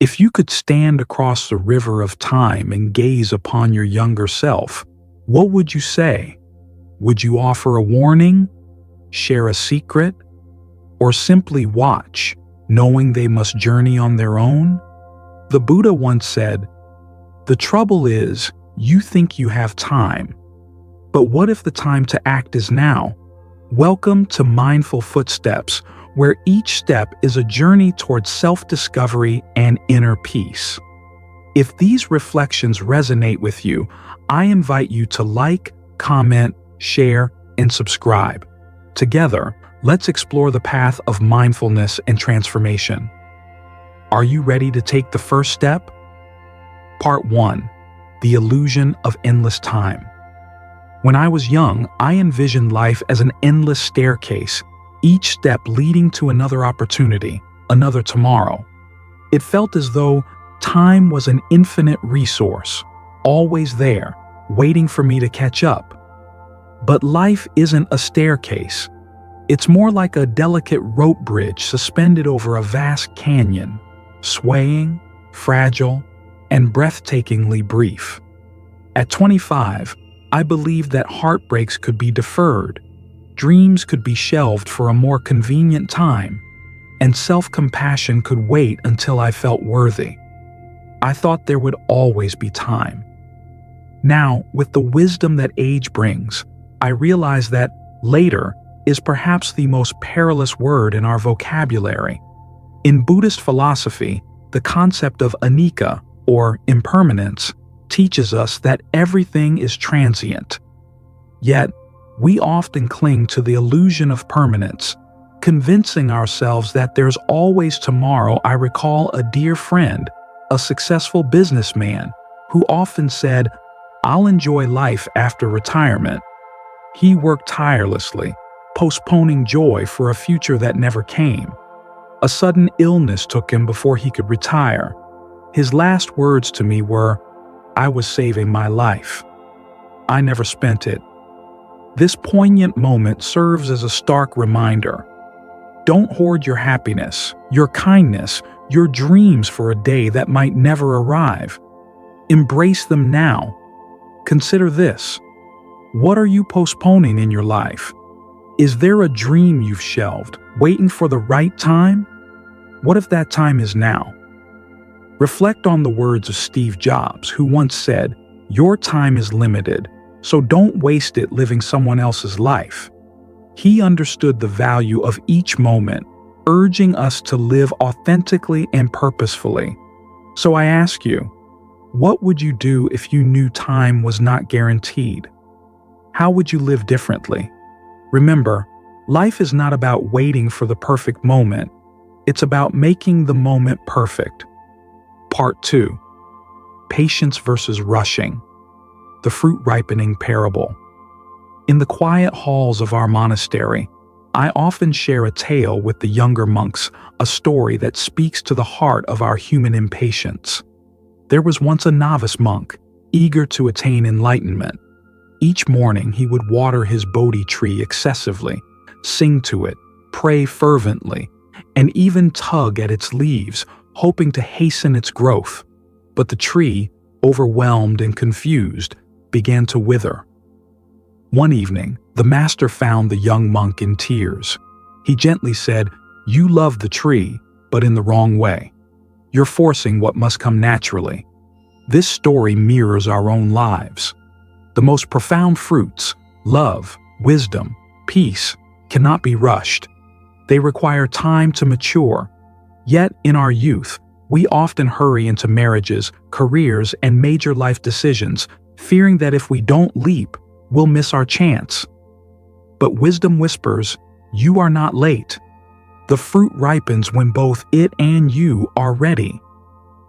If you could stand across the river of time and gaze upon your younger self, what would you say? Would you offer a warning, share a secret, or simply watch, knowing they must journey on their own? The Buddha once said, "The trouble is, you think you have time. But what if the time to act is now?" Welcome to Mindful Footsteps, where each step is a journey towards self-discovery and inner peace. If these reflections resonate with you, I invite you to like, comment, share, and subscribe. Together, let's explore the path of mindfulness and transformation. Are you ready to take the first step? Part 1. The Illusion of Endless Time. When I was young, I envisioned life as an endless staircase, each step leading to another opportunity, another tomorrow. It felt as though time was an infinite resource, always there, waiting for me to catch up. But life isn't a staircase. It's more like a delicate rope bridge suspended over a vast canyon, swaying, fragile, and breathtakingly brief. At 25, I believed that heartbreaks could be deferred, dreams could be shelved for a more convenient time, and self-compassion could wait until I felt worthy. I thought there would always be time. Now, with the wisdom that age brings, I realize that later is perhaps the most perilous word in our vocabulary. In Buddhist philosophy, the concept of anicca, or impermanence, teaches us that everything is transient. Yet, we often cling to the illusion of permanence, convincing ourselves that there's always tomorrow. I recall a dear friend, a successful businessman, who often said, "I'll enjoy life after retirement." He worked tirelessly, postponing joy for a future that never came. A sudden illness took him before he could retire. His last words to me were, "I was saving my life. I never spent it." This poignant moment serves as a stark reminder. Don't hoard your happiness, your kindness, your dreams for a day that might never arrive. Embrace them now. Consider this. What are you postponing in your life? Is there a dream you've shelved, waiting for the right time? What if that time is now? Reflect on the words of Steve Jobs, who once said, "Your time is limited, so don't waste it living someone else's life." He understood the value of each moment, urging us to live authentically and purposefully. So I ask you, what would you do if you knew time was not guaranteed? How would you live differently? Remember, life is not about waiting for the perfect moment. It's about making the moment perfect. Part 2. Patience versus rushing. The fruit ripening parable. In the quiet halls of our monastery, I often share a tale with the younger monks, a story that speaks to the heart of our human impatience. There was once a novice monk, eager to attain enlightenment. Each morning he would water his Bodhi tree excessively, sing to it, pray fervently, and even tug at its leaves, hoping to hasten its growth. But the tree, overwhelmed and confused, began to wither. One evening, the master found the young monk in tears. He gently said, "You love the tree, but in the wrong way. You're forcing what must come naturally." This story mirrors our own lives. The most profound fruits, love, wisdom, peace, cannot be rushed. They require time to mature. Yet, in our youth, we often hurry into marriages, careers, and major life decisions, fearing that if we don't leap, we'll miss our chance. But wisdom whispers, "You are not late." The fruit ripens when both it and you are ready.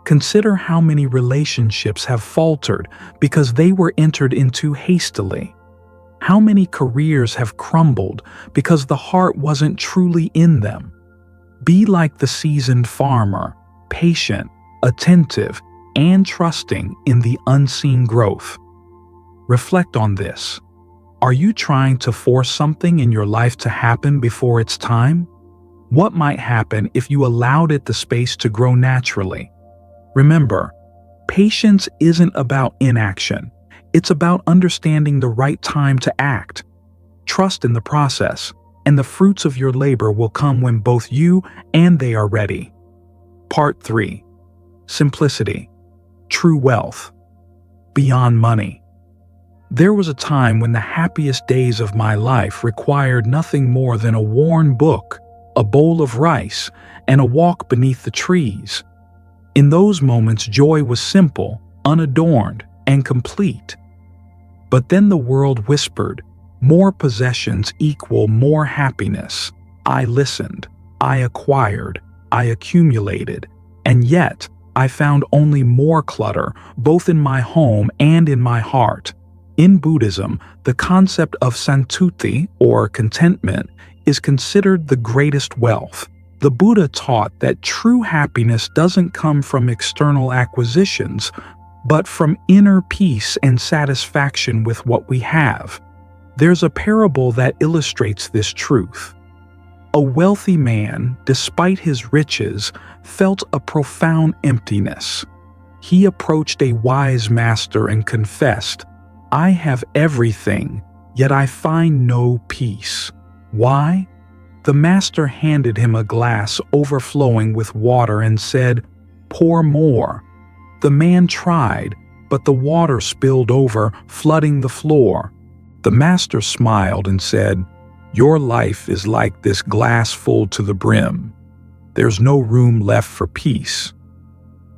Consider how many relationships have faltered because they were entered into hastily. How many careers have crumbled because the heart wasn't truly in them. Be like the seasoned farmer, patient, attentive, and trusting in the unseen growth. Reflect on this. Are you trying to force something in your life to happen before it's time? What might happen if you allowed it the space to grow naturally? Remember, patience isn't about inaction. It's about understanding the right time to act. Trust in the process, and the fruits of your labor will come when both you and they are ready. Part 3. Simplicity. True wealth. Beyond money. There was a time when the happiest days of my life required nothing more than a worn book, a bowl of rice, and a walk beneath the trees. In those moments, joy was simple, unadorned, and complete. But then the world whispered, more possessions equal more happiness. I listened, I acquired, I accumulated, and yet I found only more clutter, both in my home and in my heart. In Buddhism, the concept of santuti, or contentment, is considered the greatest wealth. The Buddha taught that true happiness doesn't come from external acquisitions, but from inner peace and satisfaction with what we have. There's a parable that illustrates this truth. A wealthy man, despite his riches, felt a profound emptiness. He approached a wise master and confessed, "I have everything, yet I find no peace." Why? The master handed him a glass overflowing with water and said, "Pour more." The man tried, but the water spilled over, flooding the floor. The master smiled and said, "Your life is like this glass full to the brim. There's no room left for peace."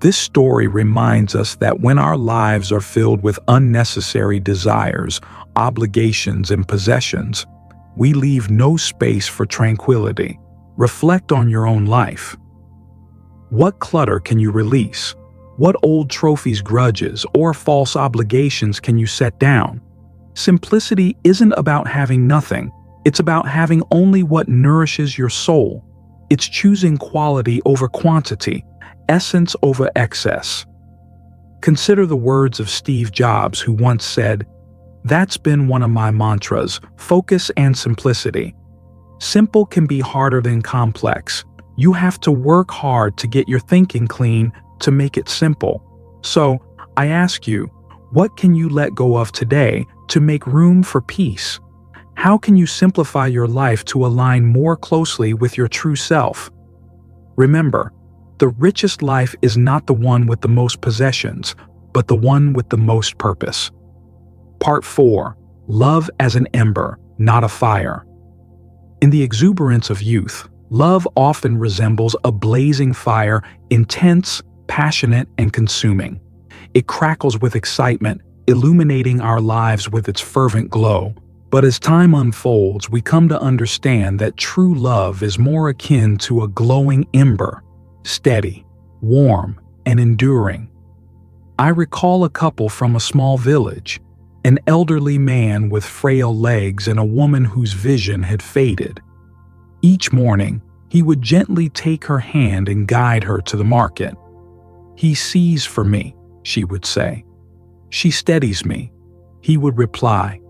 This story reminds us that when our lives are filled with unnecessary desires, obligations, and possessions, we leave no space for tranquility. Reflect on your own life. What clutter can you release? What old trophies, grudges, or false obligations can you set down? Simplicity isn't about having nothing. It's about having only what nourishes your soul. It's choosing quality over quantity, essence over excess. Consider the words of Steve Jobs, who once said, "That's been one of my mantras, focus and simplicity." Simple can be harder than complex. You have to work hard to get your thinking clean to make it simple. So, I ask you, what can you let go of today to make room for peace? How can you simplify your life to align more closely with your true self? Remember, the richest life is not the one with the most possessions, but the one with the most purpose. Part 4. Love as an ember, not a fire. In the exuberance of youth, love often resembles a blazing fire, intense, passionate, and consuming. It crackles with excitement, illuminating our lives with its fervent glow. But as time unfolds, we come to understand that true love is more akin to a glowing ember, steady, warm, and enduring. I recall a couple from a small village, an elderly man with frail legs and a woman whose vision had faded. Each morning, he would gently take her hand and guide her to the market. "He sees for me," she would say. "She steadies me," he would reply.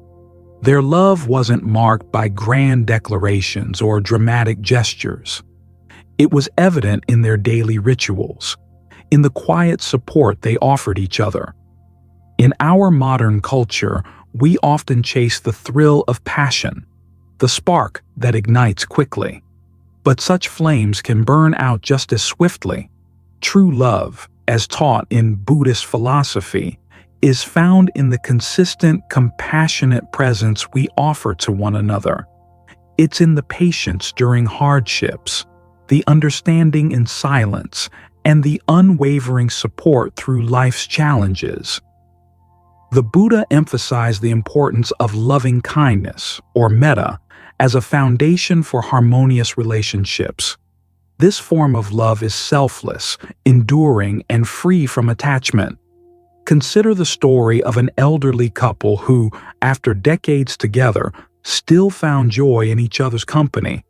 Their love wasn't marked by grand declarations or dramatic gestures. It was evident in their daily rituals, in the quiet support they offered each other. In our modern culture, we often chase the thrill of passion, the spark that ignites quickly. But such flames can burn out just as swiftly. True love, as taught in Buddhist philosophy, is found in the consistent, compassionate presence we offer to one another. It's in the patience during hardships, the understanding in silence, and the unwavering support through life's challenges. The Buddha emphasized the importance of loving kindness, or metta, as a foundation for harmonious relationships. This form of love is selfless, enduring, and free from attachment. Consider the story of an elderly couple who, after decades together, still found joy in each other's company.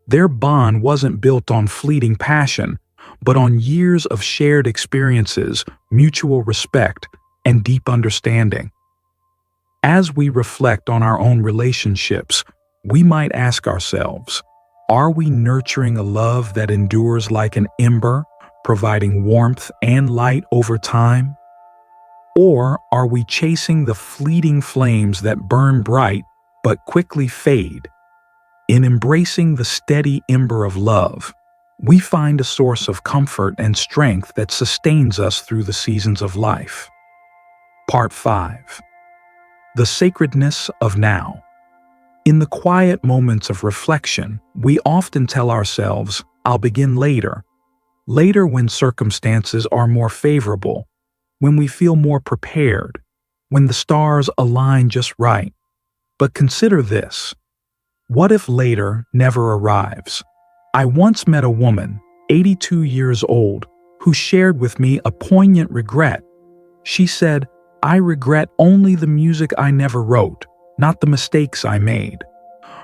Their bond wasn't built on fleeting passion, but on years of shared experiences, mutual respect, and deep understanding. As we reflect on our own relationships, we might ask ourselves, are we nurturing a love that endures like an ember, providing warmth and light over time? Or are we chasing the fleeting flames that burn bright but quickly fade? In embracing the steady ember of love, we find a source of comfort and strength that sustains us through the seasons of life. Part 5. The Sacredness of Now. In the quiet moments of reflection, we often tell ourselves, "I'll begin later." Later when circumstances are more favorable, when we feel more prepared, when the stars align just right. But consider this. What if later never arrives? I once met a woman, 82 years old, who shared with me a poignant regret. She said, "I regret only the music I never wrote, not the mistakes I made."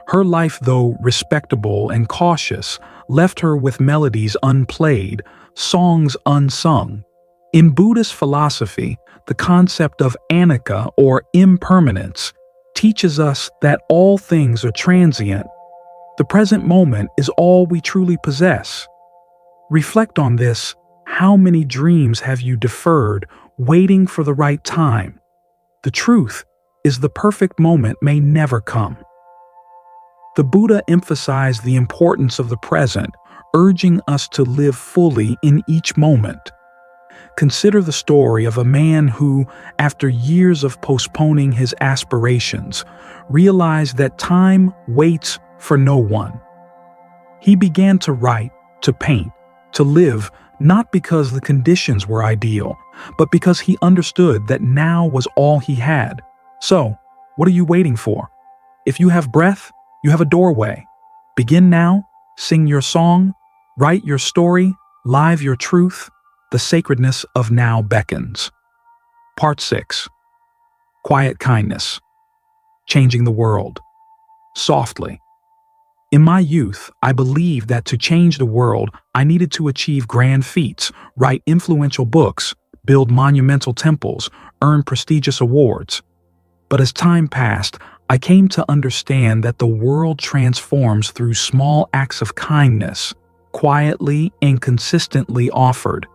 Her life, though respectable and cautious, left her with melodies unplayed, songs unsung. In Buddhist philosophy, the concept of anicca, or impermanence, teaches us that all things are transient. The present moment is all we truly possess. Reflect on this. How many dreams have you deferred, waiting for the right time? The truth is the perfect moment may never come. The Buddha emphasized the importance of the present, urging us to live fully in each moment. Consider the story of a man who, after years of postponing his aspirations, realized that time waits for no one. He began to write, to paint, to live, not because the conditions were ideal, but because he understood that now was all he had. So, what are you waiting for? If you have breath, you have a doorway. Begin now, sing your song, write your story, live your truth. The sacredness of now beckons. Part 6. Quiet kindness. Changing the world. Softly. In my youth, I believed that to change the world, I needed to achieve grand feats, write influential books, build monumental temples, earn prestigious awards. But as time passed, I came to understand that the world transforms through small acts of kindness, quietly and consistently offered.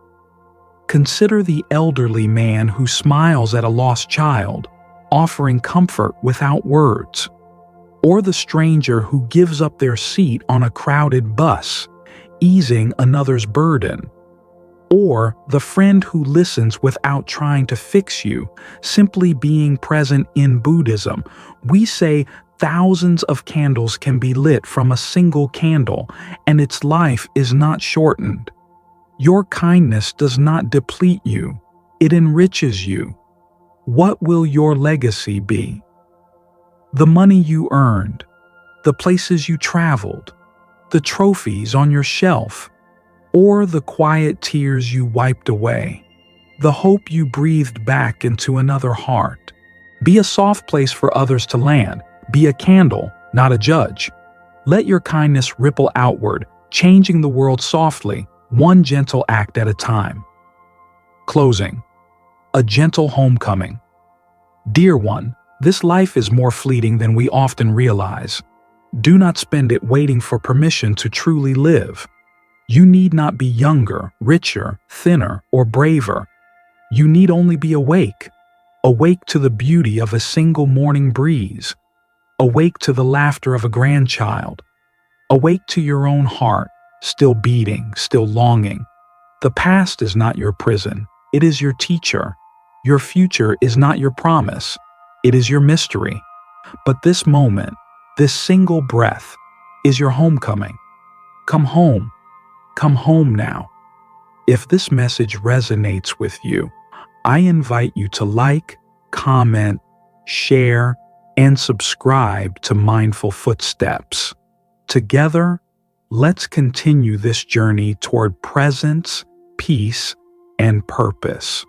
Consider the elderly man who smiles at a lost child, offering comfort without words. Or the stranger who gives up their seat on a crowded bus, easing another's burden. Or the friend who listens without trying to fix you, simply being present. In Buddhism, we say thousands of candles can be lit from a single candle, and its life is not shortened. Your kindness does not deplete you, it enriches you. What will your legacy be? The money you earned, the places you traveled, the trophies on your shelf, or the quiet tears you wiped away, the hope you breathed back into another heart. Be a soft place for others to land. Be a candle, not a judge. Let your kindness ripple outward, changing the world softly, one gentle act at a time. Closing. A gentle homecoming. Dear one, this life is more fleeting than we often realize. Do not spend it waiting for permission to truly live. You need not be younger, richer, thinner, or braver. You need only be awake. Awake to the beauty of a single morning breeze. Awake to the laughter of a grandchild. Awake to your own heart, still beating, still longing. The past is not your prison. It is your teacher. Your future is not your promise. It is your mystery. But this moment, this single breath, is your homecoming. Come home. Come home now. If this message resonates with you, I invite you to like, comment, share, and subscribe to Mindful Footsteps. Together, let's continue this journey toward presence, peace, and purpose.